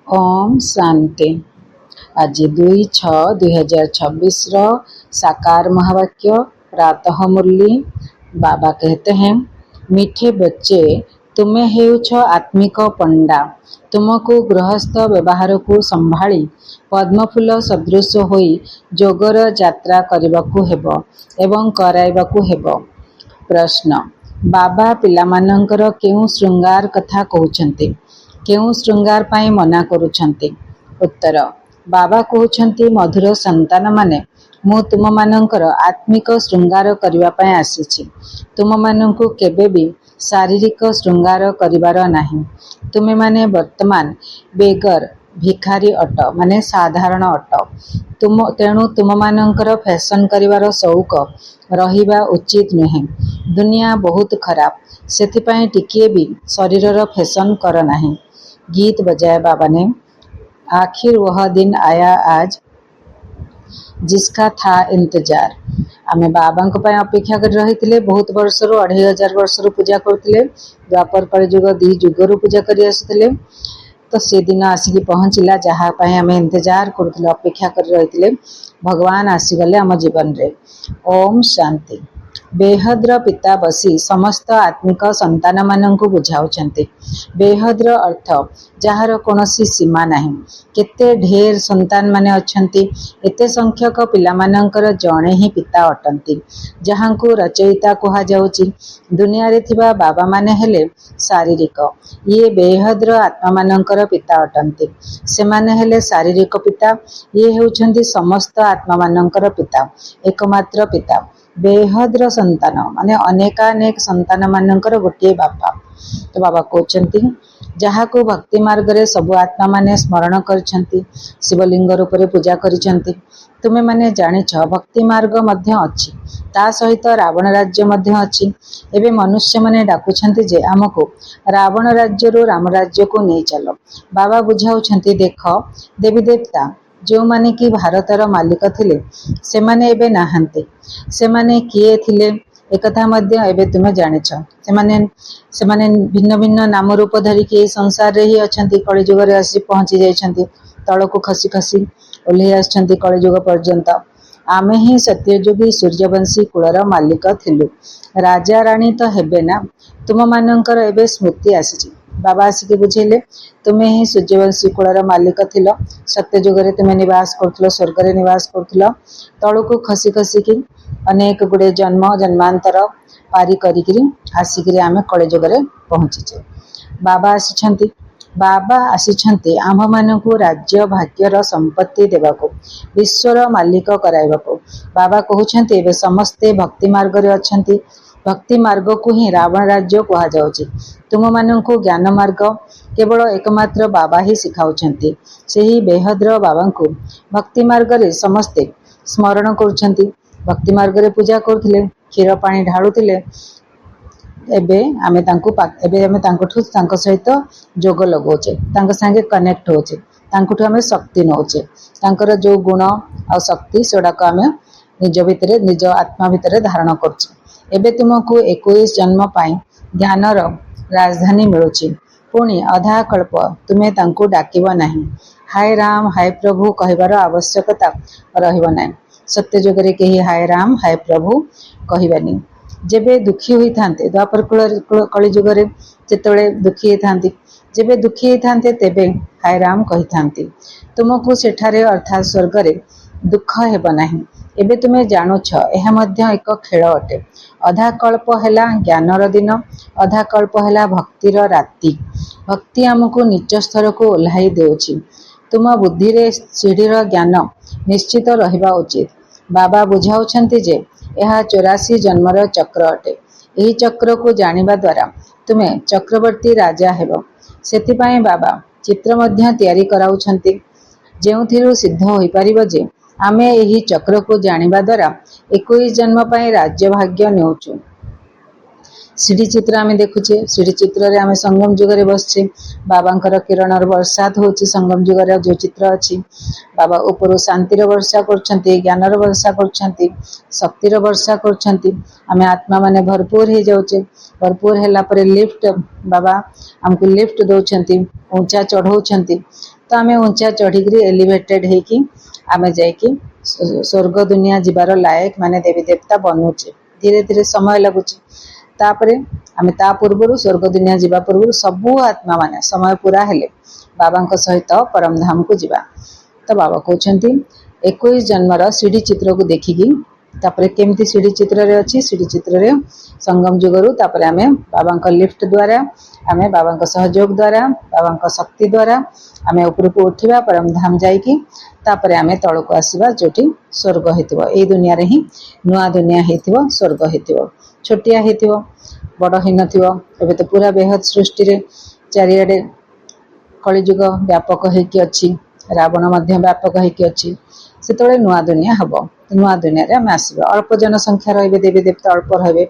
ओम शांति। आज 2/6/2026 साकार महावाक्य प्रातः मुरली। बाबा कहते हैं, मीठे बच्चे तुम्हें हेउछ आत्मिक पंडा। तुमको गृहस्थ व्यवहार को संभाली पद्मफूल सदृश होई जोगर यात्रा करबाकू हेबो एवं कराइबाकू हेबो। प्रश्न, बाबा पिलामानंकर केउ श्रृंगार कथा कहउछन्ति, केउ श्रृंगार पाई मना करुछन्ति? उत्तर, बाबा कहउछन्ति, मधुर संतान माने मु तुम मानंकर आत्मिक श्रृंगार करिवा पाई आसीछि। तुम मानंकु केबे भी शारीरिक श्रृंगार करिवार नाही। तुमे माने वर्तमान बेगर भिखारी अट, माने साधारण अट। तेणु तुम मानंकर फैशन करिवार शौक रहिबा उचित नुहे। दुनिया बहुत खराब, सेथिपाई टिकिए भी शरीरर फैशन कर नाही। गीत बजाया बाबा ने। आखिर वह दिन आया आज जिसका था इंतजार। आमे बाबा अपेक्षा कर रही बहुत वर्षर 2500 वर्षर पूजा करते। द्वापर कलिजुग 2 जुगर पूजा कर आसुले। तो से दिन आसिक पहुँचला जहाँपाई आम इंतजार करूँ, अपेक्षा कर रही। भगवान आसीगले आम जीवन रे। ओम शांति। बेहद्र पिता बसी समस्त आत्मिक संतान मानंकु बुझाउछन्ति। बेहद्र अर्थ जहार कोनोसी सीमा नाही। केते ढेर संतान माने अछन्ति। एते संख्यक पिला मानंकर जणे ही पिता अटंती, जहांकु रचयिता कहा जाउची। दुनिया रे थिबा बाबा माने हेले शारीरिक, ये बेहद्र आत्मा मानंकर पिता अटंती। से माने हेले शारीरिक पिता, ये हेउछन्ति समस्त आत्मा मानंकर पिता, एकमात्र पिता। बेहद्र संतान माने अनेकानेक संतान मानंकर गोटे बापा। तो बाबा कहते, जहाँ को भक्ति मार्ग रे सबु आत्मा माने स्मरण करछन्ति, शिवलिंग रूप रे पूजा करिछन्ति। तुमे माने जानिछ भक्ति मार्ग मध्य अछि, ता सहित रावण राज्य मध्य अछि। एबे मनुष्य माने डाकुछन्ति जे आमको रावण राज्य रो राम राज्य को नहीं चलो। बाबा बुझाउछन्ति, देख देवी देवता जो माने कि भारतर मालिक थिले से माने एबे नाहंते। से माने किए थिले एकथा मध्य एबे तुमे जानिछ। से माने भिन्न भिन्न नाम रूप धरिकी संसार रे ही अछन्ति। कलिजुग रे आसी पहुंची जाइछन्ति, तळको खसी खसी ओल्हे आछन्ति कलिजुग पर्यंत। आमे ही सत्ययुगी सूर्यवंशी कुलर मालिक थिलु। राजा रानी तो हेबे ना। तुम मानंकर एबे स्मृति आसीछि। बाबा आसिके बुझेले, तुमे ही सूर्यवंशी कुलर मालिक थिल। सत्ययुग रे तुमे निवास करथुलो, स्वर्ग रे निवास करथुलो। तळको खसी खसी कि अनेक गुडे जन्म जन्मांतर पारी करिकरी आसिकरी आमे कलिजुग रे पहुंचीचे। बाबा आसिछन्ति। बाबा आसिछन्ति आम्भ मानकु राज्य भाग्यर संपत्ति देबाको, विश्वर मालिक कराइबाको। बाबा कहउछन्ति एबे समस्ते भक्ति मार्ग रे अछन्ति। भक्ति मार्ग को ही रावण राज्य कहा जाउछि। तुम मानकु ज्ञान मार्ग केवल एकमात्र बाबा ही सिखाउछन्ति। सेही बेहद्र बाबांकु भक्ति मार्ग रे समस्ते स्मरण करुछन्ति। भक्ति मार्ग रे पूजा करथिले, क्षीर पानी ढाळुथिले। एबे आमे तांकठु तांको सहित जोग लगोचे, तांको संगे कनेक्ट होचे, तांकठु आमे शक्ति नोचे। तांकर जो गुण आ शक्ति सेडाको आमे निज भितरे, निज आत्मा भितरे धारण करछे। एबे तुमको 21 जन्म पाई ज्ञानर राजधानी मिलुची। पुणी अधा कल्प तुमे तांको डाकिबो नाही। हाय राम हाय प्रभु कहिबार आवश्यकता रहिबो नाही। सत्य जुगरे केही हाय राम हाय प्रभु कहिबानी। जेबे दुखी होई थांते, द्वापर कलि जुगरे जेतेबेले दुखी होई थांती, जेबे दुखी होई थांते तेबे हाय राम कहि थांती। तुमको सेठारे अर्थात स्वर्ग रे दुख हेबो नाही। एबे तुमे जानुछ एहा मध्य एक खेल अटे। अधा कल्प हेला ज्ञानर दिन, अधा कल्प हेला भक्तिर राति। भक्ति आमको नीच स्तर को ओल्हाई देउछि। तुम बुद्धि रे सीढ़ीर ज्ञान निश्चित रहिबा उचित। बाबा बुझाउछन्ति जे यह 84 जन्मर चक्र अटे। एही चक्र को जानिबा द्वारा तुमे चक्रवर्ती राजा हेबो। सेथिपाई बाबा चित्र मध्य तैयारी कराउछन्ति, जेउथिरु सिद्ध होई परिबो जे आमे एही चक्र को जानिबा द्वारा 21 जन्म पाई राज्य भाग्य नेउछु। सीढ़ी चित्र आमे देखुचे। सीढ़ी चित्र रे आमे संगम जुगरे बसछे। बाबांकर किरणर बरसात होची संगम जुगरे जो चित्र अछि। बाबा ऊपर शांतिर वर्षा करछन्ति, ज्ञानर वर्षा करछन्ति, शक्तिर वर्षा करछन्ति। आमे आत्मा माने भरपूर हे जाउचे। भरपूर हेला परे लिफ्ट बाबा हमको लिफ्ट दउछन्ति, ऊंचा चढ़ौछन्ति। तो आम ऊंचा चढ़ी एलिवेटेड होगी आम जाकि स्वर्ग दुनिया जीवार लायक माने देवी देवता बनूचे धीरे धीरे समय लगुच तापरे आम ता पूर्व स्वर्ग दुनिया जीवा पूर्व सबू आत्मा माने समय पूरा हेले बाबा सहित परम धाम को जीवा। तो बाबा कहते 21 जन्मर सीढ़ी चित्र को देखिकी तापरे केमती सीढ़ी चित्र रे अच्छी सीढ़ी चित्र रे संगम जुगरु तापरे आमे बाबा लिफ्ट द्वारा आमे बाबा सहयोग द्वारा बाबा शक्ति द्वारा आमे ऊपर को उठिबा परम धाम जाइकी तापरे आमे तळ को आसीबा जोटी स्वर्ग हेतिबो एई दुनिया रे ही नुआ दुनिया हेतिबो स्वर्ग हेतिबो छोटिया हेतिबो बड़ ही नथिबो। एबे तो पूरा बेहद सृष्टि रे चारियाडे कलिजुग व्यापक होइकी अच्छी रावण मध्य व्यापक होइकी अच्छी से नुआ दुनिया हम नुआ दुनिया रे आम आसवा अल्प जनसंख्या रे देवी देवता अल्प रहे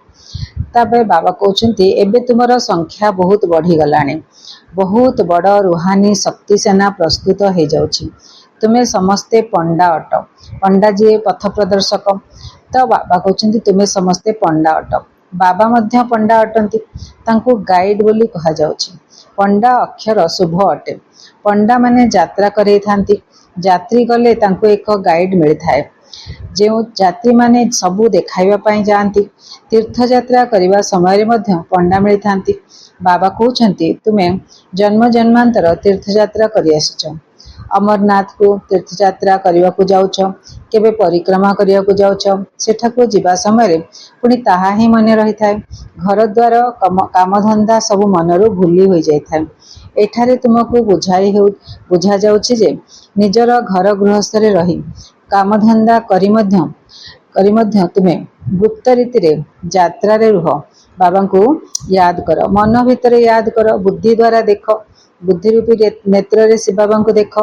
तापर बाबा कहते एबे तुमर संख्या बहुत बढ़ी गलानी बहुत बड़ रूहानी शक्ति सेना प्रस्तुत हो जाउछि तुम्हें समस्ते पंडा अट पंडा जी पथ प्रदर्शक तो बाबा कहते तुम्हें समस्ते पंडा अट बाबा मध्य पंडा अटंती तांको गाइड बोली कहा जाउछि। पंडा अक्षर शुभ अटे पंडा माने यात्रा करे थांती यात्री गले तांको एक गाइड मिलता है जो यात्री माने सबू देखाइबा पई जाती तीर्थ यात्रा करने समय मध्य पंडा मिली थांती। बाबा कहते तुम्हें जन्म जन्मांतर तीर्थ यात्रा करि आसिछ अमरनाथ को तीर्थ यात्रा करने को जाउछ केबे परिक्रमा करने को जाउछ सेठाको जीवा समय पुणी ताहा ही मन रही थाए घर द्वार काम धंदा सब मनरू भूली हो जाए एठारे तुमको बुझा जाउछि जे निजर घर गृहस्थ रे रही काम धंदा करी मध्य तुम्हें गुप्त रीति रे यात्रा रे रुह बाबा को याद कर मन भितर याद कर बुद्धि द्वारा देख बुद्धि रूपी नेत्र रे शिव बाबा को देख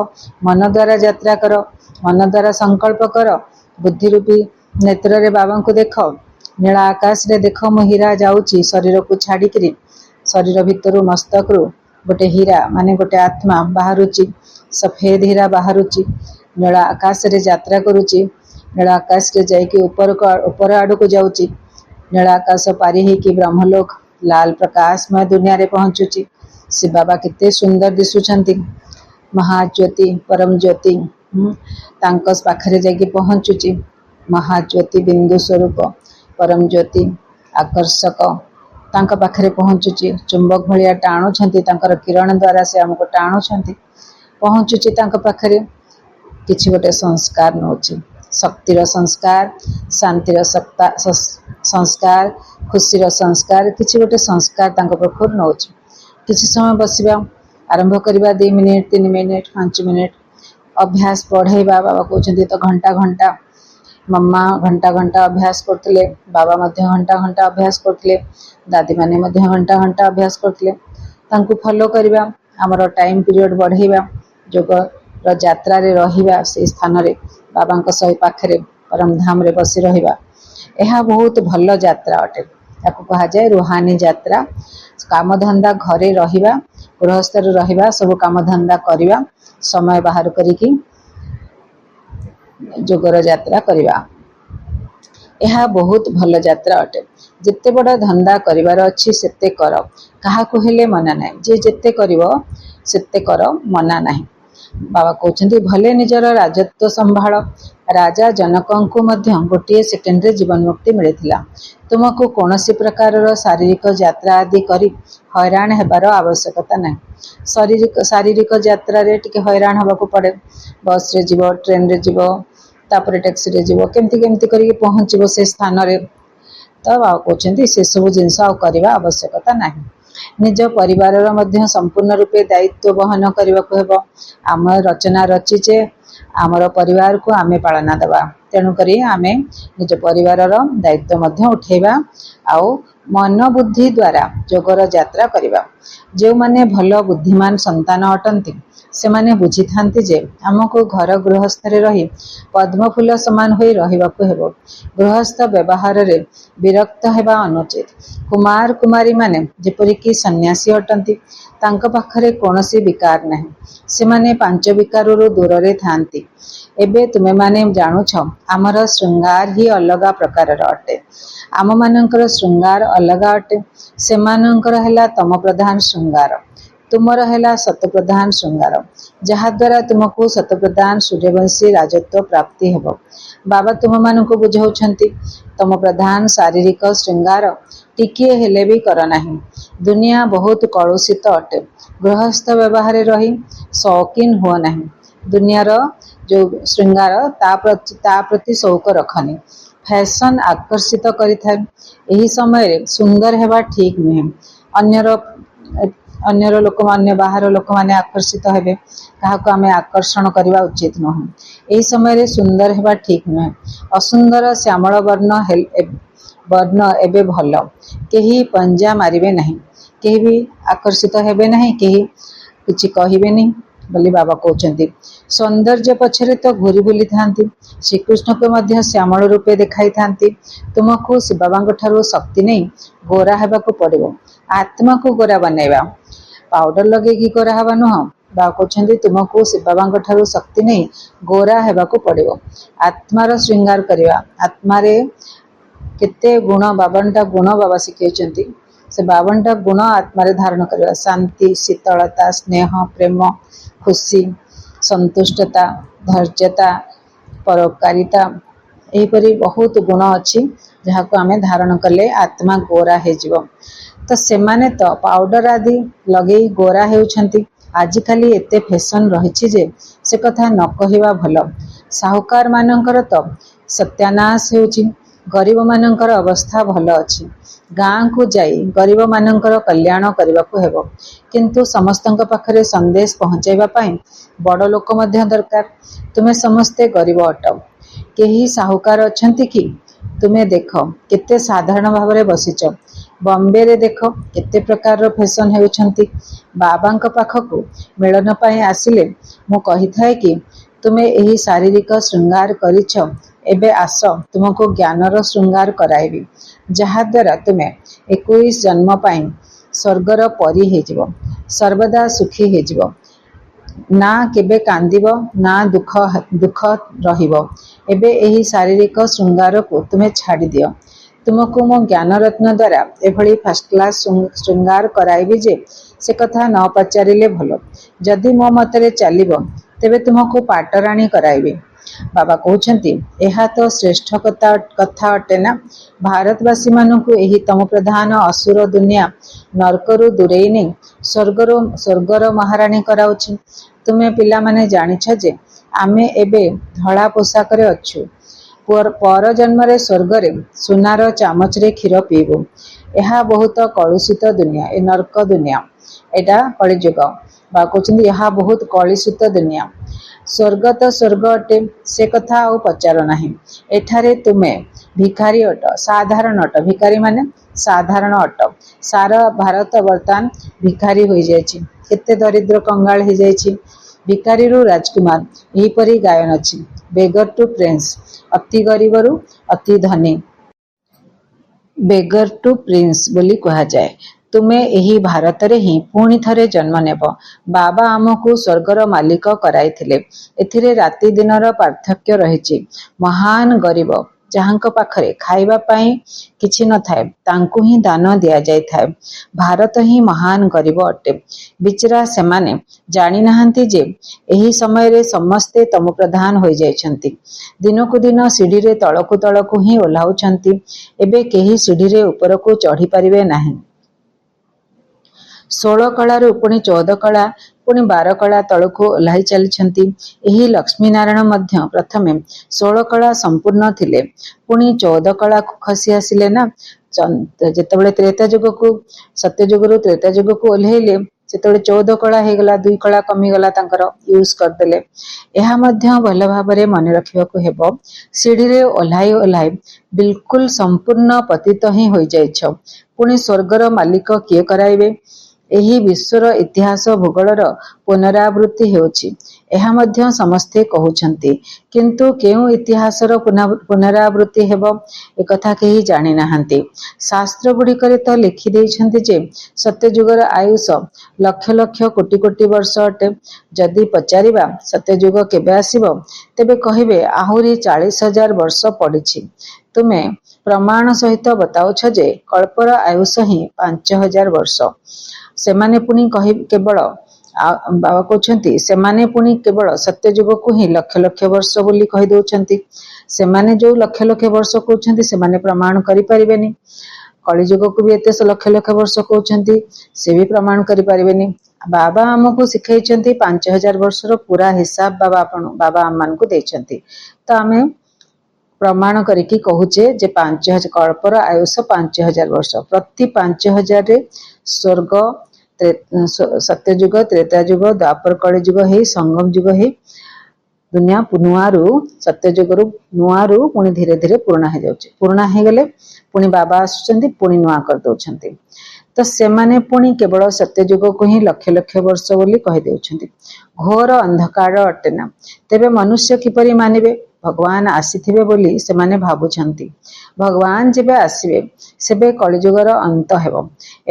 मन द्वारा यात्रा कर मन द्वारा संकल्प कर बुद्धि रूपी नेत्र रे बाबा को देख नीला आकाश रे देख मु हीरा जाउछि शरीर को छाड़ी शरीर भितर मस्तक रू गोटे हीरा माने गोटे आत्मा बाहरुची सफेद हीरा बाहरुची नीला आकाश रे यात्रा करुची नीला आकाश रे जाइके ऊपर आड़ को जाउची नीला आकाश पारी होइकी ब्रह्मलोक लाल प्रकाशमय दुनिया रे पहुंचुची शिव बाबा कितने सुंदर दिशुचंती महाज्योति परम ज्योति तांकस पाखरे जाइके पहुंचुची महाज्योति बिंदु स्वरूप परम ज्योति आकर्षक तांका पाखरे पहुंचुची चुंबक भलिया टाणुछंती तांकर किरण द्वारा से हमको टाणुछंती पहुंचुची तांका पाखरे किछि गोटे संस्कार नउची शक्तिर संस्कार शांतिर संस्कार खुशीर संस्कार किछि गोटे संस्कार तांका पाखर नउची किछि समय बसिबा आरंभ करिबा 2 मिनिट 3 मिनिट 5 मिनिट अभ्यास पढ़ेबा बाबा कहते तो घंटा घंटा मम्मा घंटा घंटा अभ्यास करते बाबा मध्य घंटा घंटा अभ्यास करते दादी माने मध्य घंटा घंटा अभ्यास करते तांकु फॉलो करिबा हमर टाइम पीरियड बढ़ेबा जोग यात्रा रे रहिबा से स्थान रे बाबा सही पाखरे परम धाम रे बसी रहिबा यह बहुत भल यात्रा अटे ताकू कहा जाए रूहानी यात्रा काम धंदा घरे रहिबा गृहस्थ रे रहिबा सब काम धंदा करिबा समय बाहर करिकी जोगर यात्रा करिबा यह बहुत भल यात्रा अटे जिते बड़ धंदा करिवार अच्छी सेते कर कहा को हेले मना नाही जे जिते करिवो सेते कर मना नाही। बाबा कहते भले निजर राजत्व संभाल राजा जनकों मध्य गोटे सेकेंड रे जीवन मुक्ति मिलता तुमको कौन प्रकार शारीरिक यात्रा आदि करी हैरान हेबार आवश्यकता नहीं। शारीरिक यात्रा रे टिके हैरान होबाको पड़े बस रे जीवो ट्रेन रे जीवो तापर टैक्सी रे जीवो केमती केमती करिके पहुँचबो से स्थान रे तो बाबा कहते से सब जिनस करवा आवश्यकता नहीं। निज परिवार मध्य संपूर्ण रूपे दायित्व बहन करने को आम रचना रचिचे आमर परिवार को आमे पालना देवा तेणुक आम निज परिवार दायित्व मध्य उठेबा आउ मन बुद्धि द्वारा जोगर यात्रा करवा। जो माने भल बुद्धिमान संतान अटंती से माने बुझी थांती जे आमको घर गृहस्थ रे रही पद्मफूल समान होई रहिबाको हेबो गृहस्थ व्यवहार रे विरक्त हेबा अनुचित। कुमार कुमारी माने जेपरिकी सन्यासी अटंती तांक पाखरे कोनोसी विकार नहीं से माने पांच विकारु दूर रे थांती। एबे तुमे माने जानुछ आमर श्रृंगार ही अलगा प्रकार अटे आम मानकर श्रृंगार अलगा अटे से मानकर हैला तम प्रधान श्रृंगार तुमर है शतप्रधान श्रृंगार जहाद्वारा तुमको शतप्रधान सूर्यवंशी राजत्व प्राप्ति हेब। बाबा तुम मान बुझाऊँच तुम प्रधान शारीरिक श्रृंगार टिकिए हेले भी कर नाही। दुनिया बहुत कलुषित अटे। गृहस्थ व्यवहार रही शौकीन हुआ नहीं। दुनियार जो श्रृंगार ता प्रति शौक रखनी। फैशन आकर्षित करि समय सुंदर हेबा ठीक नुहे। अन्यर लोक माने बाहर लोक माने आकर्षित हेबे काहाको आमे आकर्षण करवा उचित नुह। एही समय सुंदर हेबा ठीक नुहे। असुंदर श्यामल वर्ण एबे भल। केही पंजा मारिबे नहीं। केही भी आकर्षित हेबे नहीं। केही किछि कहिबे नहीं बोली बाबा कहते। सौंदर्य पछरे तो घूरी बुली थांती। श्रीकृष्ण को मध्य श्यामल रूपे देखाई थांती। तुमको शिव बाबा ठारू शक्ति नहीं गोरा हेबाकू पड़िबो। आत्मा को गोरा बनैबा पाउडर लगे कि गोरा हवा नुह। बाबा कहते तुमको शिव बाबा ठारू शक्ति नहीं गोरा हेबाकू पड़िबो। आत्मार श्रृंगार करवा। आत्मारे केते गुण 52टा गुण बाबा शिखैछन्ति। से 52टा गुण आत्मारे धारण करवा। शांति, शीतलता, स्नेह, प्रेम, खुशी, संतुष्टता, धैर्यता, परोपकारिता एहीपरि बहुत गुण अच्छी जहाँ को आमे धारण कले आत्मा गोरा हे जीवो। तो सेमाने तो पाउडर आदि लगे गोरा हेउछन्ति। आजिकाली एते फैशन रही जे से कथा न कहिबा भल। साहुकार मानकर तो सत्यानाश हेउछि। गरीब मानकर अवस्था भल अच्छी। गाँ को जाई गरीब मानकर कल्याण करने को हेबो। किंतु समस्तंक पाखरे संदेश पहुँचाइबा पाई बड़ लोक मध्य दरकार। तुमे समस्ते गरीब अट। केही साहुकार अछंती कि तुमे देख केते साधारण भाव में बसीच। बॉम्बे रे देख केते प्रकार फैशन हेउछंती। बाबांक पाखकु मिलन पाई आसिले मु कहि थाए कि तुमे एही शारीरिक श्रृंगार करिछ। एबे आस तुमको ज्ञानर श्रृंगार कराइबी जहाद्वारा तुमे 21 जन्म पाई स्वर्गर परी हेजिबो। सर्वदा सुखी हेजिबो। ना केबे कांदिबो ना दुख रहिबो। एबे एही शारीरिक श्रृंगार को तुमे छाड़ी दियो। तुमको मो ज्ञान रत्न द्वारा एभली फर्स्ट क्लास श्रृंगार कराइबी जे से कथा न पचारिले भलो। जदि मो मतरे चलिबो तेबे तुमको पाटराणी कराइबी। बाबा कहते यह तो श्रेष्ठ कथा अटे ना। भारतवासी मानू यही तम प्रधान असुर दुनिया नरकरू दूरेई नहीं स्वर्गर महाराणी कराउछि। तुमे पिला माने जानिछ जे आमे एबे धड़ा पोशाक रे अच्छु। पर जन्म रे स्वर्ग रे सुनार चामच रे क्षीर पीबू। यह बहुत कलुषित दुनिया। ए नरक दुनिया एटा कलिजुग। बा कहते यह बहुत कलुषित दुनिया। स्वर्ग तो स्वर्ग अटे से कथा आ पचार नहीं। एठारे तुमे भिखारी अट। साधारण अट। भिखारी माने साधारण अट। सारा भारत वर्तमान भिखारी हो जाइछि। केते दरिद्र कंगाल हो जाइछि। भिखारी रु राजकुमार एहीपरि गायन अछि। बेगर टू प्रिंस अति गरीब रु अति धनी बेगर टू प्रिंस बोली कहा जाए। तुमे एही भारत रे ही पुणी थरे जन्म नेब। बाबा आमको स्वर्गर मालिक कराइथिले। एथिरे राति दिनर पार्थक्य रहिछि। महान गरीब जहांक पाखरे खाइबा पाई किछि न थाए तांकु ही दान दिया जाय थाए। भारत ही महान गरीब अटे। बिचरा सेमाने जानि नाहंती जे एही समय रे समस्ते तम प्रधान होई जायछंती। दिनकु दिन सीढ़ी रे तळकु ही ओल्हाउछंती। एबे केही सीढ़ी रे उपरकु चढ़ी परिबे नाही। 16 कलारू पुणी 14 कला पुणी 12 कला तलको ओह्लाई चलीछंती। एही लक्ष्मी नारायण मध्य प्रथमे 16 कला संपूर्ण थिले पुणी 14 कला को खसी आसिले ना। जेतेबेले त्रेता युग को सत्य युग त्रेता युग को ओह्लेइले सेतेबेले 14 कला हे गला 2 कला कमी गला तांकर यूज करदेले। एहा मध्य भल भाबरे मन रखिबाकू हेबो। सीढ़ी रे ओह्लाई बिल्कुल संपूर्ण पतित ही होई जाइछ। पुणी स्वर्गर मालिक किए कराइबे। एही विश्वर इतिहास भूगोलर पुनरावृत्ति हेउछि। एहा मध्य समस्ते कहउछंती किंतु केउ इतिहासर पुनरावृत्ति हेबो एकथा केही जानि नाहंती। शास्त्र गुड़िकरे तो लिखि देइछंती जे सत्य युगर आयुष लक्ष लक्ष कोटि कोटि वर्ष अटे। जदि पचारिबा सत्य युग केबे आसीबो तेबे कहिबे आहुरी 40,000 वर्ष पड़िछि। तुमे प्रमाण सहित बताउछ जे कल्पर आयुष ही 5,000 वर्ष। ସେମାନେ ପୁଣି କେବଳ ବାବା କହୁଛନ୍ତି ସେମାନେ ପୁଣି କେବଳ ସତ୍ୟ ଯୁଗକୁ ହିଁ ଲକ୍ଷ ଲକ୍ଷ ବର୍ଷ ବୋଲି କହିଦଉଛନ୍ତି। ସେମାନେ ଯୋଉ ଲକ୍ଷ ଲକ୍ଷ ବର୍ଷ କହୁଛନ୍ତି ସେମାନେ ପ୍ରମାଣ କରିପାରିବେନି। କଳି ଯୁଗକୁ ବି ଏତେ ଲକ୍ଷ ଲକ୍ଷ ବର୍ଷ କହୁଛନ୍ତି, ସେ ବି ପ୍ରମାଣ କରିପାରିବେନି। ବାବା ଆମକୁ ଶିଖେଇଛନ୍ତି 5000 ବର୍ଷର ପୁରା ହିସାବ ବାବା ଆମମାନଙ୍କୁ ଦେଇଛନ୍ତି। ତ ଆମେ ପ୍ରମାଣ କରିକି କହୁଛେ ଯେ 5000 କଳ୍ପର ଆୟୁଷ 5000 ବର୍ଷ। ପ୍ରତି 5000ରେ ସ୍ୱର୍ଗ ସତ୍ୟଯୁଗ, ତ୍ରେତା ଯୁଗ, ଦ୍ୱାପର କଳି ଯୁଗ ହେଇ ସଙ୍ଗମ ଯୁଗ ହେଇ ଦୁନିଆ ନୂଆରୁ ସତ୍ୟଯୁଗରୁ ନୂଆରୁ ପୁଣି ଧୀରେ ଧୀରେ ପୁରୁଣା ହେଇଯାଉଛି। ପୁରୁଣା ହେଇଗଲେ ପୁଣି ବାବା ଆସୁଛନ୍ତି, ପୁଣି ନୂଆ କରିଦଉଛନ୍ତି। ତ ସେମାନେ ପୁଣି କେବଳ ସତ୍ୟଯୁଗକୁ ହିଁ ଲକ୍ଷ ଲକ୍ଷ ବର୍ଷ ବୋଲି କହିଦେଉଛନ୍ତି। ଘୋର ଅନ୍ଧକାର ଅଟେ ନା। ତେବେ ମନୁଷ୍ୟ କିପରି ମାନିବେ? ଭଗବାନ ଆସିଥିବେ ବୋଲି ସେମାନେ ଭାବୁଛନ୍ତି। ଭଗବାନ ଯେବେ ଆସିବେ ସେବେ କଳିଯୁଗର ଅନ୍ତ ହେବ।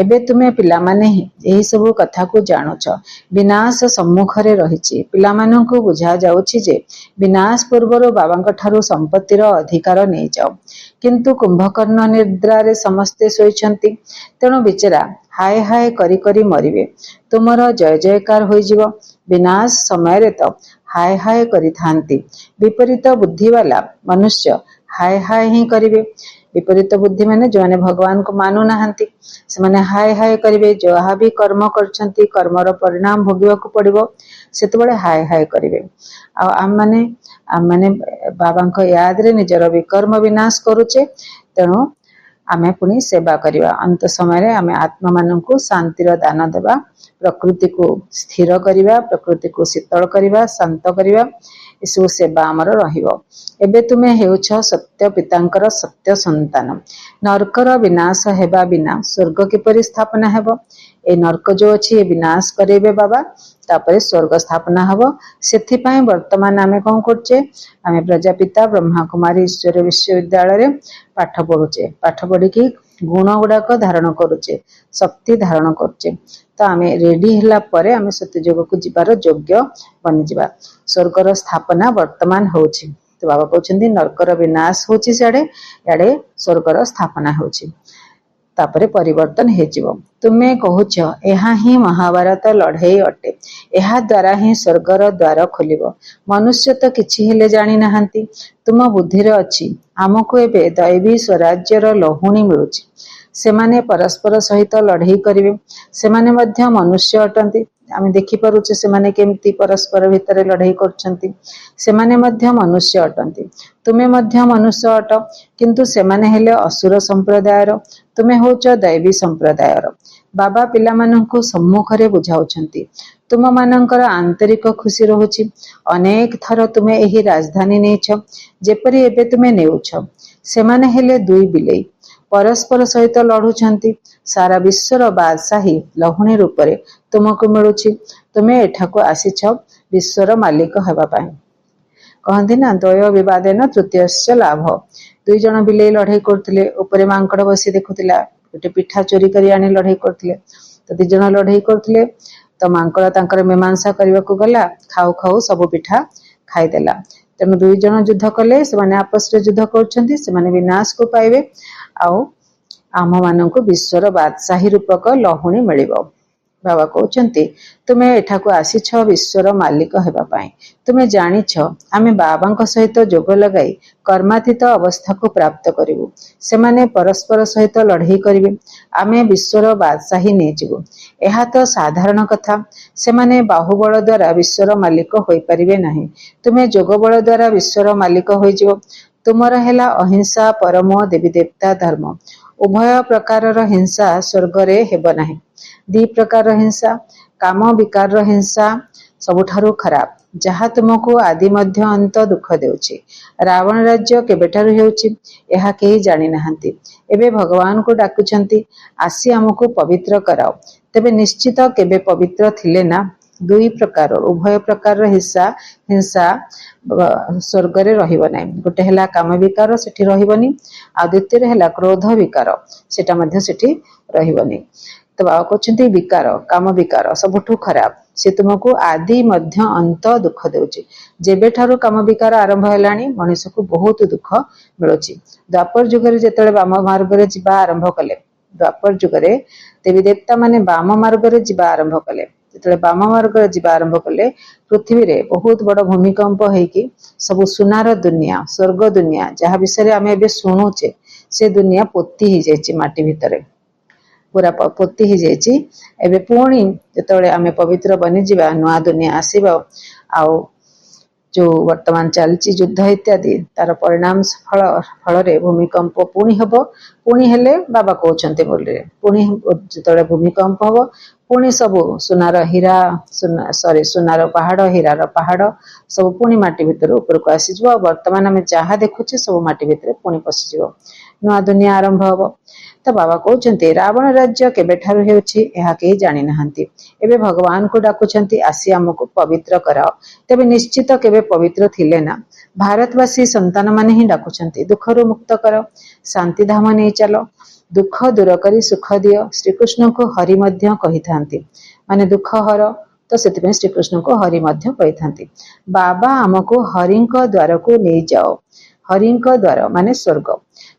ଏବେ ତୁମେ ପିଲାମାନେ ହିଁ ଏହି ସବୁ କଥାକୁ ଜାଣୁଛ। ବିନାଶ ସମ୍ମୁଖରେ ରହିଛି। ପିଲାମାନଙ୍କୁ ବୁଝା ଯାଉଛି ଯେ ବିନାଶ ପୂର୍ବରୁ ବାବାଙ୍କ ଠାରୁ ସମ୍ପତ୍ତିର ଅଧିକାର ନେଇଯାଅ। କିନ୍ତୁ କୁମ୍ଭକର୍ଣ୍ଣ ନିଦ୍ରାରେ ସମସ୍ତେ ଶୋଇଛନ୍ତି। ତେଣୁ ବିଚରା ହାୟ ହାୟ କରି କରି ମରିବେ। ତୁମର ଜୟ ଜୟକାର ହୋଇଯିବ। ବିନାଶ ସମୟରେ ତ ହାୟ ହାୟ କରିଥାନ୍ତି। ବିପରୀତ ବୁଦ୍ଧିବାଲା ମନୁଷ୍ୟ ହାୟ ହାୟ ହିଁ କରିବେ। ବିପରୀତ ବୁଦ୍ଧି ମାନେ ଯୋଉମାନେ ଭଗବାନଙ୍କୁ ମାନୁନାହାନ୍ତି ସେମାନେ ହାୟ ହାୟ କରିବେ। ଯାହା ବି କର୍ମ କରିଛନ୍ତି କର୍ମର ପରିଣାମ ଭୋଗିବାକୁ ପଡିବ, ସେତେବେଳେ ହାୟ ହାୟ କରିବେ। ଆଉ ଆମମାନେ ବାବାଙ୍କ ୟାଦରେ ନିଜର ବିକର୍ମ ବିନାଶ କରୁଛେ। ତେଣୁ ଆମେ ପୁଣି ସେବା କରିବା। ଅନ୍ତ ସମୟରେ ଆମେ ଆତ୍ମାମାନଙ୍କୁ ଶାନ୍ତିର ଦାନ ଦେବା, ପ୍ରକୃତିକୁ ସ୍ଥିର କରିବା, ପ୍ରକୃତିକୁ ଶୀତଳ କରିବା, ଶାନ୍ତ କରିବା, ଏସବୁ ସେବା ଆମର ରହିବ। ଏବେ ତୁମେ ହେଉଛ ସତ୍ୟ ପିତାଙ୍କର ସତ୍ୟ ସନ୍ତାନ। ନର୍କର ବିନାଶ ହେବା ବିନା ସ୍ୱର୍ଗ କିପରି ସ୍ଥାପନା ହେବ? ଏ ନର୍କ ଯୋଉ ଅଛି ଏ ବିନାଶ କରେଇବେ ବାବା, ତାପରେ ସ୍ୱର୍ଗ ସ୍ଥାପନା ହବ। ସେଥିପାଇଁ ବର୍ତ୍ତମାନ ଆମେ କଣ କରୁଛେ? ଆମେ ପ୍ରଜାପିତା ବ୍ରହ୍ମାକୁମାରୀ ଈଶ୍ୱର ବିଶ୍ୱବିଦ୍ୟାଳୟରେ ପାଠ ପଢୁଛେ। ପାଠ ପଢିକି ଗୁଣ ଗୁଡାକ ଧାରଣ କରୁଛେ, ଶକ୍ତି ଧାରଣ କରୁଛେ। ତ ଆମେ ରେଡି ହେଲା ପରେ ଆମେ ସତ୍ୟଯୁଗକୁ ଯିବାର ଯୋଗ୍ୟ ବନିଯିବା। ସ୍ୱର୍ଗର ସ୍ଥାପନା ବର୍ତ୍ତମାନ ହଉଛି। ତ ବାବା କହୁଛନ୍ତି ନର୍କର ବିନାଶ ହଉଛି ସିଆଡେ, ଇଆଡେ ସ୍ୱର୍ଗର ସ୍ଥାପନା ହଉଛି। ତାପରେ ପରିବର୍ତ୍ତନ ହେଇଯିବ। ତୁମେ କହୁଛ ଏହା ହିଁ ମହାଭାରତ ଲଢେଇ ଅଟେ। ଏହା ଦ୍ୱାରା ହିଁ ସ୍ୱର୍ଗର ଦ୍ୱାର ଖୋଲିବ। ମନୁଷ୍ୟ ତ କିଛି ହେଲେ ଜାଣିନାହାନ୍ତି। ତୁମ ବୁଦ୍ଧିରେ ଅଛି ଆମକୁ ଏବେ ଦୈବୀ ସ୍ୱରାଜ୍ୟର ଲହୁଣୀ ମିଳୁଛି। ସେମାନେ ପରସ୍ପର ସହିତ ଲଢେଇ କରିବେ। ସେମାନେ ମଧ୍ୟ ମନୁଷ୍ୟ ଅଟନ୍ତି। ଆମେ ଦେଖିପାରୁଛେ ସେମାନେ କେମିତି ପରସ୍ପର ଭିତରେ ଲଢେଇ କରୁଛନ୍ତି। ସେମାନେ ମଧ୍ୟ ମନୁଷ୍ୟ ଅଟନ୍ତି। ତୁମେ ମଧ୍ୟ ମନୁଷ୍ୟ ଅଟ, କିନ୍ତୁ ସେମାନେ ହେଲେ ଅସୁର ସମ୍ପ୍ରଦାୟର, ତୁମେ ହେଉଛ ଦୈବୀ ସମ୍ପ୍ରଦାୟର। ବାବା ପିଲାମାନଙ୍କୁ ସମ୍ମୁଖରେ ବୁଝାଉଛନ୍ତି। ତୁମମାନଙ୍କର ଆନ୍ତରିକ ଖୁସି ରହୁଛି। ଅନେକ ଥର ତୁମେ ଏହି ରାଜଧାନୀ ନେଇଛ, ଯେପରି ଏବେ ତୁମେ ନେଉଛ। ସେମାନେ ହେଲେ ଦୁଇ ବିଲେଇ, ପରସ୍ପର ସହିତ ଲଢୁଛନ୍ତି। ସାରା ବିଶ୍ୱର ବାଦଶାହୀ ଲହୁଣୀ ରୂପରେ ତୁମକୁ ମିଳୁଛି। ତୁମେ ଏଠାକୁ ଆସିଛ ବିଶ୍ୱର ମାଲିକ ହେବା ପାଇଁ। କହନ୍ତି ନା ଦ୍ୱୟ ବିବାଦେନ ତୃତୀୟସ୍ୟ ଲାଭ। ଦୁଇ ଜଣ ବିଲେଇ ଲଢେଇ କରୁଥିଲେ। ଉପରେ ମାଙ୍କଡ ବସି ଦେଖୁଥିଲା। ଗୋଟେ ପିଠା ଚୋରି କରି ଆଣି ଲଢେଇ କରୁଥିଲେ। ତ ଦି ଜଣ ଲଢେଇ କରୁଥିଲେ। ତ ମାଙ୍କଡ ତାଙ୍କର ମୀମାଂସା କରିବାକୁ ଗଲା, ଖାଉ ଖାଉ ସବୁ ପିଠା ଖାଇଦେଲା। ତେଣୁ ଦୁଇ ଜଣ ଯୁଦ୍ଧ କଲେ। ସେମାନେ ଆପସରେ ଯୁଦ୍ଧ କରୁଛନ୍ତି। ସେମାନେ ବିନାଶକୁ ପାଇବେ, ଆଉ ଆମ ମାନଙ୍କୁ ବିଶ୍ୱର ବାଦଶାହୀ ରୂପକ ଲହୁଣୀ ମିଳିବ। ବାବା କହୁଛନ୍ତି ତୁମେ ଏଠାକୁ ଆସିଛ ବିଶ୍ୱର ମାଲିକ ହେବା ପାଇଁ। ତୁମେ ଜାଣିଛ ଆମେ ବାବାଙ୍କ ସହିତ ଯୋଗ ଲଗାଇ କର୍ମାତୀତ ଅବସ୍ଥାକୁ ପ୍ରାପ୍ତ କରିବୁ। ସେମାନେ ପରସ୍ପର ସହିତ ଲଢେଇ କରିବେ। ଆମେ ବିଶ୍ୱର ବାଦଶାହୀ ନେଇଯିବୁ। ଏହା ତ ସାଧାରଣ କଥା। ସେମାନେ ବାହୁବଳ ଦ୍ୱାରା ବିଶ୍ୱର ମାଲିକ ହୋଇପାରିବେ ନାହିଁ। ତୁମେ ଯୋଗ ବଳ ଦ୍ୱାରା ବିଶ୍ୱର ମାଲିକ ହୋଇଯିବ। ତୁମର ହେଲା ଅହିଂସା ପରମ ଦେବୀ ଦେବତା ଧର୍ମ। ଉଭୟ ପ୍ରକାରର ହିଂସା ସ୍ୱର୍ଗରେ ହେବ ନାହିଁ। ଦି ପ୍ରକାରର ହିଂସା, କାମ ବିକାରର ହିଂସା ସବୁଠାରୁ ଖରାପ, ଯାହା ତୁମକୁ ଆଦି ମଧ୍ୟ ଅନ୍ତ ଦୁଃଖ ଦେଉଛି। ରାବଣ ରାଜ୍ୟ କେବେଠାରୁ ହେଉଛି ଏହା କେହି ଜାଣିନାହାନ୍ତି। ଏବେ ଭଗବାନଙ୍କୁ ଡାକୁଛନ୍ତି ଆସି ଆମକୁ ପବିତ୍ର କରାଅ। ତେବେ ନିଶ୍ଚିତ କେବେ ପବିତ୍ର ଥିଲେ ନା? ଦୁଇ ପ୍ରକାର ଉଭୟ ପ୍ରକାରର ହିଂସା ସ୍ୱର୍ଗରେ ରହିବ ନାହିଁ। ଗୋଟେ ହେଲା କାମ ବିକାର, ସେଠି ରହିବନି। ଆଉ ଦ୍ୱିତୀୟରେ ହେଲା କ୍ରୋଧ ବିକାର, ସେଟା ମଧ୍ୟ ସେଠି ରହିବନି। ତ ବାବା କହୁଛନ୍ତି ବିକାର, କାମ ବିକାର ସବୁଠୁ ଖରାପ। ସେ ତୁମକୁ ଆଦି ମଧ୍ୟ ଅନ୍ତ ଦୁଃଖ ଦେଉଛି। ଯେବେଠାରୁ କାମ ବିକାର ଆରମ୍ଭ ହେଲାଣି ମଣିଷକୁ ବହୁତ ଦୁଃଖ ମିଳୁଛି। ଦ୍ୱାପର ଯୁଗରେ ଯେତେବେଳେ ବାମ ମାର୍ଗରେ ଯିବା ଆରମ୍ଭ କଲେ, द्वापर जुगरे देवी देवता माने बाम मार्ग जीवा आरंभ कले। जो बाम मार्ग जीवा आरंभ कले पृथ्वी रे बहुत बड़ भूमिकंप होइकी सब सुनार दुनिया स्वर्ग दुनिया जहाँ विषय आम ए शुणुचे से दुनिया पोती ही जाइए माटी भितर पूरा पोती ही जाइए। एबे पुणी जो आम पवित्र बनीजा नुआ दुनिया आसब आउ जो वर्तमान चलती युद्ध इत्यादि तार परिणाम फल फल भूमिकंप पुणी हम पुणी हेले बाबा कहते बोली पुणी जो भूमिकंप हम पुणी सब सुनार हीरा सॉरी सुनार पहाड़ हीरार पहाड़ सब पुणी माटी भितर उपरको आसीज। वर्तमान आम जहाँ देखुचे सब माटी भितर पुणी पशिज नुआ दुनिया आरंभ हम। तो बाबा कहते रावण राज्य केबेठारु हेउछि एहा केही जानि नाहांती। एबे भगवान को डाकुछंती आसी हमको पवित्र कराओ। तेबे निश्चित केबे पवित्र थिले ना भारतवासी संतान माने ही डाकुछंती दुखरु मुक्त कर शांति धाम नहीं चलो दुख दूर करी सुख दियो। श्रीकृष्ण को हरि मध्य कही थांती माने दुख हर तो से श्रीकृष्ण को हरि मध्य कही थांती। बाबा आमको हरिंक द्वार को नहीं जाओ हरिंक द्वार माने स्वर्ग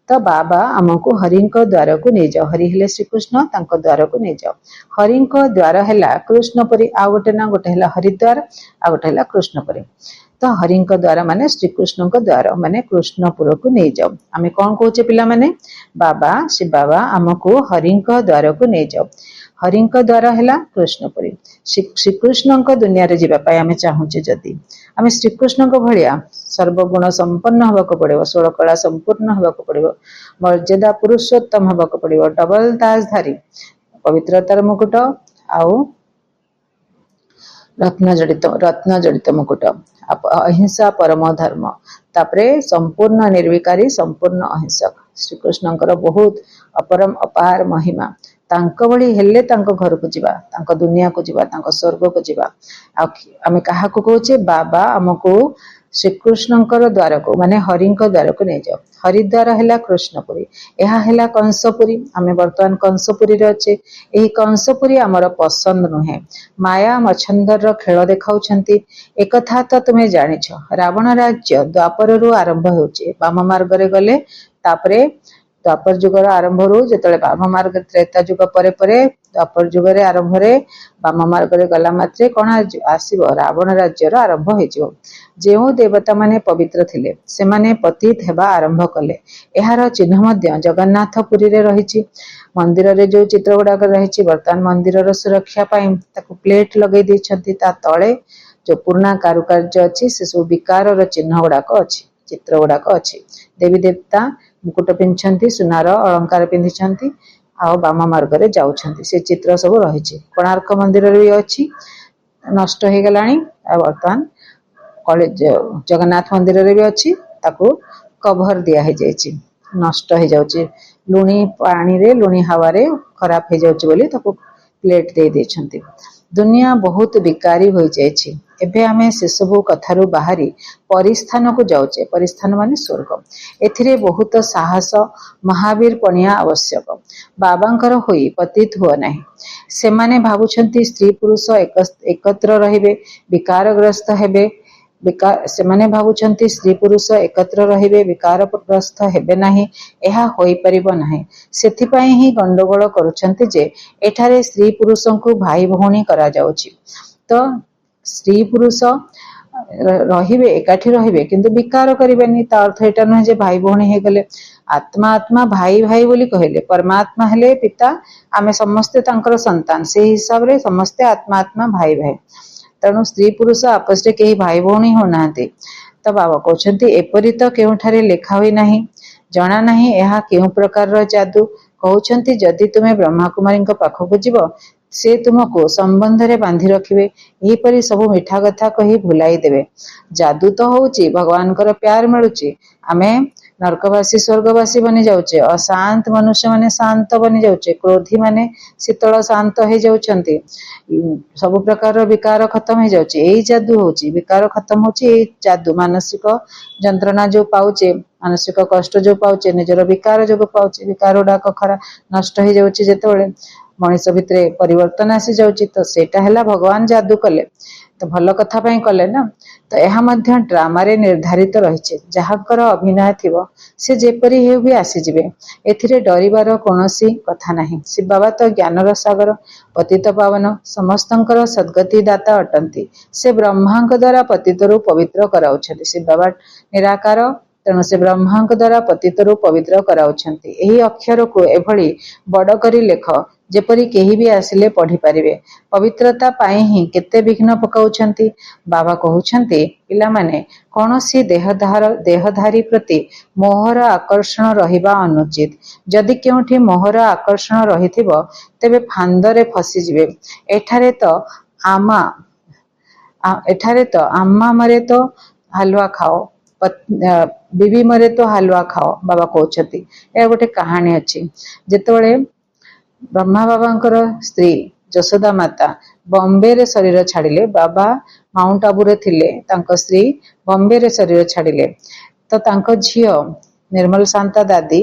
तो बाबा आमको हरिंक द्वार को नहीं जाओ। हरि हेले श्रीकृष्ण तांको द्वार को नहीं जाओ। हरिंक द्वार है कृष्ण परी आउ गोटे ना गोटे है हरिद्वार आ गोटे है कृष्णपुरी। तो हरिंक द्वार माने श्रीकृष्ण द्वार माने कृष्णपुर को नहीं जाओ। आम कौन कहे पिला माने बाबा शिव बाबा आमको हरिंक द्वार को नहीं जाओ। हरिंक द्वार है कृष्णपुरी श्रीकृष्ण दुनिया रे जीवाई आम चाहूचे जदि आम श्रीकृष्ण भाया सर्वगुण संपन्न होगा पड़ो षोल कला संपूर्ण होगा पड़ो मर्यादा पुरुषोत्तम होगा पड़ो डबल ताजधारी पवित्रतार मुकुट आउ रत्न जड़ित मुकुट अहिंसा परम धर्म तापरे संपूर्ण निर्विकारी संपूर्ण अहिंसक श्रीकृष्ण बहुत अपरम अपार महिमा तांको भली हेले तांको घर को जीवा तांको दुनिया को जीवा तांको स्वर्ग को जीवा। आमे काहा को कहूचे बाबा हमको श्रीकृष्ण द्वार को माने हरिंक द्वार को नहीं जाओ। हरिद्वार है कृष्णपुरी यह है कंसपुरी आम बर्तमान कंसपुरी अच्छे यही कंसपुरी आमर पसंद नुहे माया मच्छंदर खेल देखाउछंती। एक कथा तो तुम्हें जानिछ रावण राज्य द्वापर रु आरंभ होचे बाम मार्ग रे गले तापरे द्वापर जुगर आरंभ रू जो बाम मार्ग त्रेता जुग परे परे द्वापर जुगर आरंभ रे बाम मार्ग रे गला मात्रे कौन आसीब रावण राज्यर आरंभ हो। जो देवता माने पवित्र थिले से माने पतित हेबा आरंभ कले यार चिन्ह मध्य जगन्नाथ पुरी रे रहिछि। मंदिर रे जो चित्र गुड़ाक रही बर्तमान मंदिर सुरक्षा ताकू प्लेट लगे देछंती ता तले जो पुराना कारुकार्य अच्छी से सब विकार चिन्ह गुड़ाक अच्छी चित्र गुड़ाक अच्छी। देवी देवता मुकुट पिंधि सुनार अलंकार पिंधि आउ बाम मार्ग रे जाउछंती से चित्र सब रही। कोणार्क मंदिर रे भी अच्छी नष्ट हो गलानी बर्तमान कॉलेज जगन्नाथ मंदिर रे भी अच्छी ताकू कभर दिया है जाइए नष्ट हो जाउची लुणी पानी रे लुणी हवा रे खराब हो जाउची बोली ताकू प्लेट दे देछंती। दुनिया बहुत विकारी हो जाइए। एबे आमे से सब कथारू बाहरी परिस्थान को जाउचे परिस्थान माने स्वर्ग एथिरे बहुत साहस महावीर पणिया आवश्यक बाबांकर होई पतित हुआ नहीं। से माने भावुछंती स्त्री पुरुष एकत्र रहिबे विकारग्रस्त हेबे से माने भावुछंती स्त्री पुरुष एकत्र रहिबे विकारग्रस्त हेबे नाही एहा होई परिबो नाही। सेथिपाई ही गंडगोल करुछंती जे एठारे स्त्री पुरुषों को भाई भौणी करा जाउची। तो स्त्री पुरुष रहिबे एकाठी रहिबे किंतु विकार करिबेनी ता अर्थ एटा नहे जे भाई भौणी हे गले आत्मा आत्मा भाई भाई बोली कहले परमात्मा हेले पिता आमे समस्ते तांकर संतान से हिसाब रे समस्ते आत्मा आत्मा भाई भाई तेणु स्त्री पुरुष आपस रे केही भाई भौणी हो नाते। तो बाबा कहते एपरी तो केउठारे लेखा होई नाही जना नाही एहा केउ प्रकार जादू कहउछंती जदि तुमे ब्रह्मा कुमारी पाखक जीव से तुमको संबंध रे बांधि रखिबे एहीपरि सब मिठा कथा कही भुलाई देवे। जादू तो होउची भगवान कर प्यार मिलुची आमे नरकवासी स्वर्गवासी बनी जाउचे अशांत मनुष्य माने शांत बनी जाउचे क्रोधी माने शीतल शांत हो जाउछंती सब प्रकार विकार खत्म हो जाउचे एही जादू होउची विकार खत्म होउची एही जादू मानसिक जंत्रणा जो पाउचे मानसिक कष्ट जो पाउचे निजर विकार जो पाउचे विकार गुड़ाक खरा नष्ट हो जाउची जेतेबेले मनीष भितर परिवर्तन आसी जाउची तो सेटा हैला भगवान जादू कले तो भल कथा पई कले ना। तो यह मध्य ड्रामा रे निर्धारित रही जहाँकर अभिनय थिबो से जेपरी हेउ भी आसीजिबे। एथिरे डरिबार कोनोसी कथा नाही। शिव बाबा तो ज्ञानर सागर पतित पावन समस्तंकर सद्गति दाता अटंती। से ब्रह्मांक द्वारा पतितरु पवित्र कराउछथि। शिव बाबा निराकार तेणु से ब्रह्मांक द्वारा पतितरु पवित्र कराउछन्ति। एही अक्षर को एभली बड़ करी लेख जेपरी केही भी आसिले पढ़ी पारिबे। पवित्रता पाई ही केते विघ्न पकाउछन्ति। बाबा कहउछन्ति पिला माने कौनसी देहधारी प्रति मोहर आकर्षण रहिबा अनुचित। जदि केउठी मोहर आकर्षण रहिथिबो तेबे फांदरे फसी जिवे। एठारे तो आम्मा मरे तो हलवा खाओ, बीबी मरे तो हलवा खाओ बाबा कहउछन्ति। ए गोटे कहानी अछि। जेतबेले ब्रह्मा बाबांकर स्त्री जशोदा माता बॉम्बे रे शरीर छाड़िले, बाबा माउंट आबू रे थिले, तांको स्त्री बॉम्बे रे शरीर छाड़िले। तो तांको झियो निर्मल शांता दादी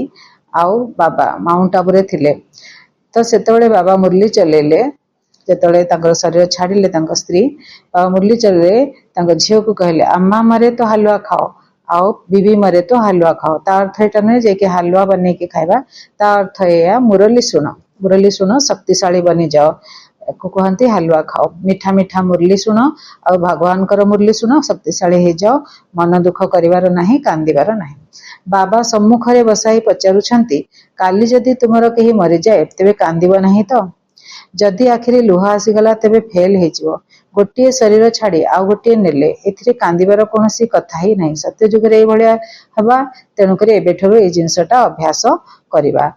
आउ बाबा माउंट आबू रे थिले। तो सेतबेले बाबा मुरली चलेले, जेतबेले तांकर शरीर छाड़िले तांको स्त्री, बाबा मुरली चलेले तांको झियो को कहले अम्मा मरे तो हलवा खाओ आओ बीबी मरे तो हलवा खाओ। ता अर्थ एटा नै जे कि हलवा बने के खाइबा, ता अर्थ एया मुरली सुनो शक्तिशाली बनी जाओ को कहते हलवा खाओ। मीठा मीठा मुरली सुनो और भगवान कर मुरली सुनो, शक्तिशाली हो जाओ, मन दुख करिवार नाही, कांदिवार नाही। बाबा सम्मुख रे बसाई पचारुछंती काली जदि तुमर केही मरि जाए तेबे कांदिब नाही तो? जदि आखिरे लुह आसीगला तेबे फेल हो जिवो। गोटे शरीर छाड़ी आउ गोटे नेले एथिरे कांदिबार कोनोसी कथा ही नहीं। सत्य जुग रे भलिया हबा, तेणु करी एबेठरो ए जिंसटा अभ्यास करिबा।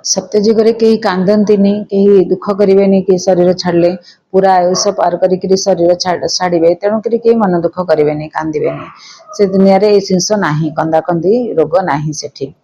सत्य जुग रे केही कांदंतीनी, केही दुख करिवेनी कि शरीर छाड़ले पूरा आयुष पार करी शरीर छाड़िबे, तेणु करी केही मन दुख करिवेनी, कांदिवेनी। से दुनिया रे ए जिंस नाही, कंदा कंदी रोग नाही सेठी।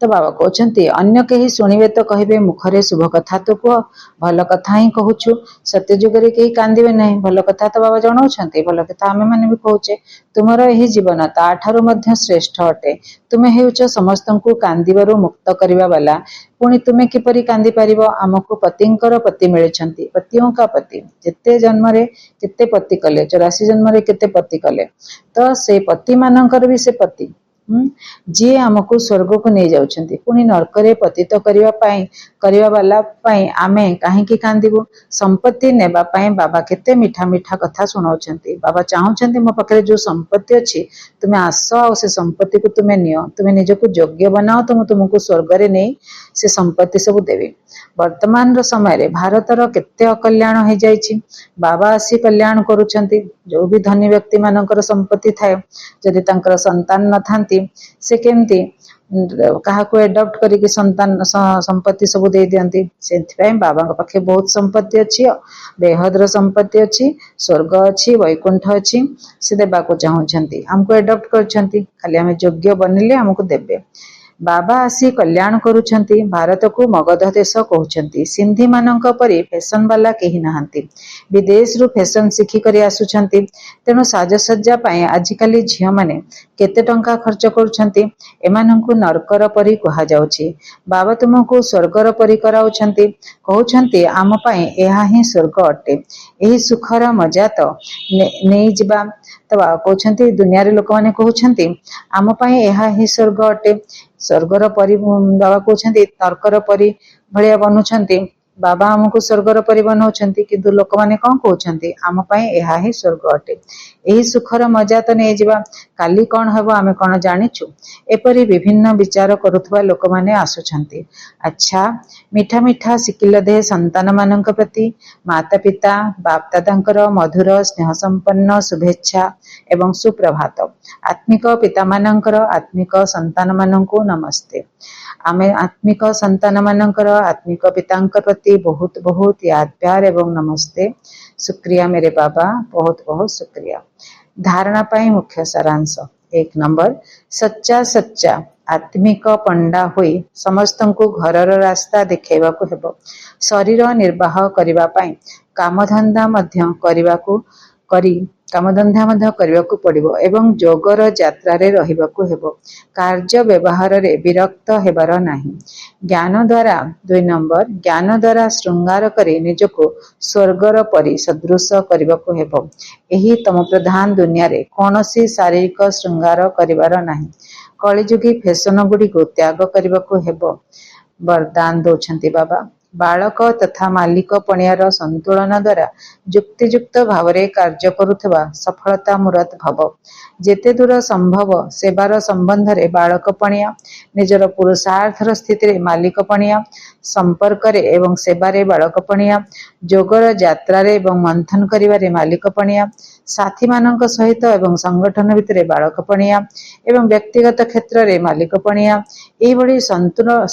तो बाबा कहते अन्य कहीं शुणवे तो कहे मुखरे शुभ कथा तो कह, भल कथा ही कहूछु। सत्य जुगरे कहीं कांदिबे नहीं, भल कथा तो बाबा जनाउछन्ति, भल कथा आमे माने भी कहूचे। तुमर एही जीवन ताठारु मध्य श्रेष्ठ अटे। तुमे हेउच समस्तंकु कांदिबारु मुक्त करिबा वाला। पुणी तुमे किपरि कांदी पारिबो? आमको पतिंकर पति मिलिछन्ति, पतियों का पति। जेते जन्म रे केते पति कले, 84 जन्म रे केते पति कले, तो से पति मानकर भी से पति जी आमको स्वर्ग को नहीं जाउछन्ति, पुणी नरकरे पतित करिवा वाला पाई आमे काहेकि कांदिबु? संपत्ति नेबा पाई बाबा केते मीठा मीठा कथा सुनाउछन्ति। बाबा चाहुछन्ति मो पाखरे जो संपत्ति अछि तुमे आस आ से संपत्ति को तुमे नियो, तुमे निजको योग्य बनाओ, तो तुमको स्वर्ग रे नहीं से संपत्ति सब देवी। वर्तमान रो समय रे भारतर केते अकल्याण हो जाइछि, बाबा आसी कल्याण करूछन्ति। जो भी धनी व्यक्ति मानकर संपत्ति थाए, जदि तांकर संतान न थांती से केमती काहाको एडप्ट करिके संतान संपत्ति सब दे दियंती। सेथिपाई बाबा पाखे बहुत संपत्ति अछि, बेहद्र संपत्ति अछि, स्वर्ग अछि, वैकुंठ अछि, से देबाको चाहुछन्ति। हमको एडप्ट करछन्ति, खाली हमें योग्य बनिले हमको देबे। बाबा आसी कल्याण करूछन्ति। भारत को मगध देश कहउछन्ति। सिंधी मानक परि फैशन वाला केही नहांती, विदेश रु फैशन शिखी करी आसुछन्ति। तेणु साजसज्जा पाए आजिकाली झियो माने केते टंका खर्च करूछन्ति, एमानंकु नरकर परि कहा जाउछि। बाबा तुमको स्वर्गर परि कराउछन्ति, कहउछन्ति आम पाए एहा ही स्वर्ग अटे। एही सुखर मजा तो नेई जिबा। तो बाबा कहउछन्ति दुनिया रे लोक माने कहउछन्ति आम पाए एहा ही स्वर्ग अटे। स्वर्गर परि बाबा कहउछन्ति नरकर परि भलिया बनुछन्ति। बाबा हमको स्वर्गर परि बनाउछन्ति, किंतु लोक माने कोन कहउछन्ति आम पाए एहा ही स्वर्ग अटे। एही सुखर मजा तो नै जिबा, काली कोन हबो आमे कोन जानिछु। एपरि विभिन्न विचार करुथबा लोक माने आसुछन्ति। अच्छा मीठा मीठा सिकिल दे संतान मानक प्रति माता पिता बाप दादांकर मधुर स्नेह संपन्न शुभेच्छा एवं सुप्रभात। आत्मिक पिता मानकर आत्मिक संतान माननको नमस्ते। आमे आत्मिक संतान मानकर आत्मिक पितांक प्रति बहुत बहुत याद प्यार एवं नमस्ते। शुक्रिया मेरे बाबा, बहुत बहुत शुक्रिया। धारणा पाई मुख्य सारांश। 1 नंबर, सच्चा आत्मिक पंडा होई समस्तंकु घरर रास्ता देखेबाकू हेबो। शरीर निर्वाह करिबा पाई कामधंदा मध्य करिबाकू करी କାମଧନ୍ଦା ମଧ୍ୟ କରିବାକୁ ପଡ଼ିବ ଏବଂ ଯୋଗର ଯାତ୍ରାରେ ରହିବାକୁ ହେବ। କାର୍ଯ୍ୟ ବ୍ୟବହାରରେ ବିରକ୍ତ ହେବାର ନାହିଁ। ଜ୍ଞାନ ଦ୍ୱାରା 2 ନମ୍ବର ଜ୍ଞାନ ଦ୍ୱାରା ଶୃଙ୍ଗାର କରି ନିଜକୁ ସ୍ୱର୍ଗର ପରି ସଦୃଶ କରିବାକୁ ହେବ। ଏହି ତମପ୍ରଧାନ ଦୁନିଆରେ କୌଣସି ଶାରୀରିକ ଶୃଙ୍ଗାର କରିବାର ନାହିଁ। କଳିଯୁଗୀ ଫେସନଗୁଡ଼ିକୁ ତ୍ୟାଗ କରିବାକୁ ହେବ। ବରଦାନ ଦଉଛନ୍ତି ବାବା। ବାଳକ ତଥା ମାଲିକ ପଣିଆର ସନ୍ତୁଳନ ଦ୍ୱାରା ଯୁକ୍ତିଯୁକ୍ତ ଭାବରେ କାର୍ଯ୍ୟ କରୁଥିବା ସଫଳତା ମୂରତ ଭବ। ଯେତେ ଦୂର ସମ୍ଭବ ସେବାର ସମ୍ବନ୍ଧରେ ବାଳକ ପଣିଆ, ନିଜର ପୁରୁଷାର୍ଥର ସ୍ଥିତିରେ ମାଲିକ ପଣିଆ, ସମ୍ପର୍କରେ ଏବଂ ସେବାରେ ବାଳକ ପଣିଆ, ଯୋଗର ଯାତ୍ରାରେ ଏବଂ ମନ୍ଥନ କରିବାରେ ମାଲିକ ପଣିଆ, ସାଥୀମାନଙ୍କ ସହିତ ଏବଂ ସଂଗଠନ ଭିତରେ ବାଳକ ପଣିଆ ଏବଂ ବ୍ୟକ୍ତିଗତ କ୍ଷେତ୍ରରେ ମାଲିକ ପଣିଆ, ଏହିଭଳି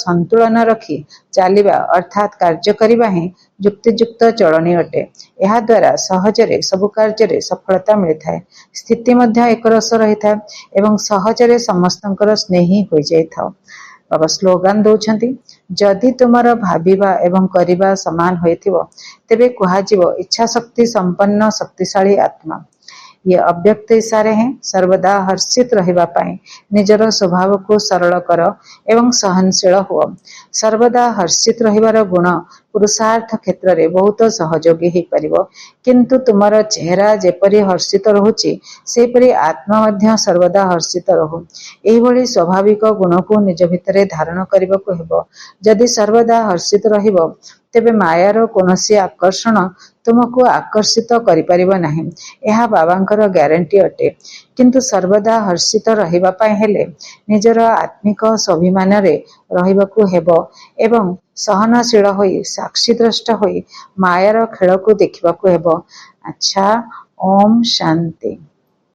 ସନ୍ତୁଳନ ରଖି ଚାଲିବା ଅର୍ଥାତ୍ କାର୍ଯ୍ୟ କରିବା ହିଁ ଯୁକ୍ତିଯୁକ୍ତ ଚଳଣି ଅଟେ। ଏହାଦ୍ୱାରା ସହଜରେ ସବୁ କାର୍ଯ୍ୟରେ ସଫଳତା ମିଳିଥାଏ, ସ୍ଥିତି ମଧ୍ୟ ଏକରସ ରହିଥାଏ ଏବଂ ସହଜରେ ସମସ୍ତଙ୍କର ସ୍ନେହୀ ହୋଇଯାଇଥାଉ। ବାବା ସ୍ଲୋଗାନ ଦଉଛନ୍ତି, ଯଦି ତୁମର ଭାବିବା ଏବଂ କରିବା ସମାନ ହୋଇଥିବ ତେବେ କୁହାଯିବ ଇଚ୍ଛାଶକ୍ତି ସମ୍ପନ୍ନ ଶକ୍ତିଶାଳୀ ଆତ୍ମା। ये अव्यक्त इशारे हैं। सर्वदा हर्षित रहिबा पाई निजर स्वभाव को सरल कर एवं सहनशील हुआ। सर्वदा हर्षित रहिबार गुण पुरुषार्थ क्षेत्र में बहुत सहयोगी हो परिबो, किंतु तुमर चेहरा जेपरी हर्षित रहुची सेपरी आत्मा मध्य सर्वदा हर्षित रहु। एही भली स्वाभाविक गुण को निज भितरे धारण करबाको हेबो। जदि सर्वदा हर्षित रहिबो तेबे मायार कोनोसी आकर्षण तुमको आकर्षित करिपारिबो नाही। यह बाबांकर ग्यारंटी अटे। किंतु सर्वदा हर्षित रहिबा पाई हेले निजर आत्मिक स्वाभिमान रे रहिबाकू हेबो एवं सहनशील होई साक्षीद्रष्टा होई मायार खेल को देखिबाकू हेबो। अच्छा, ओम शांति।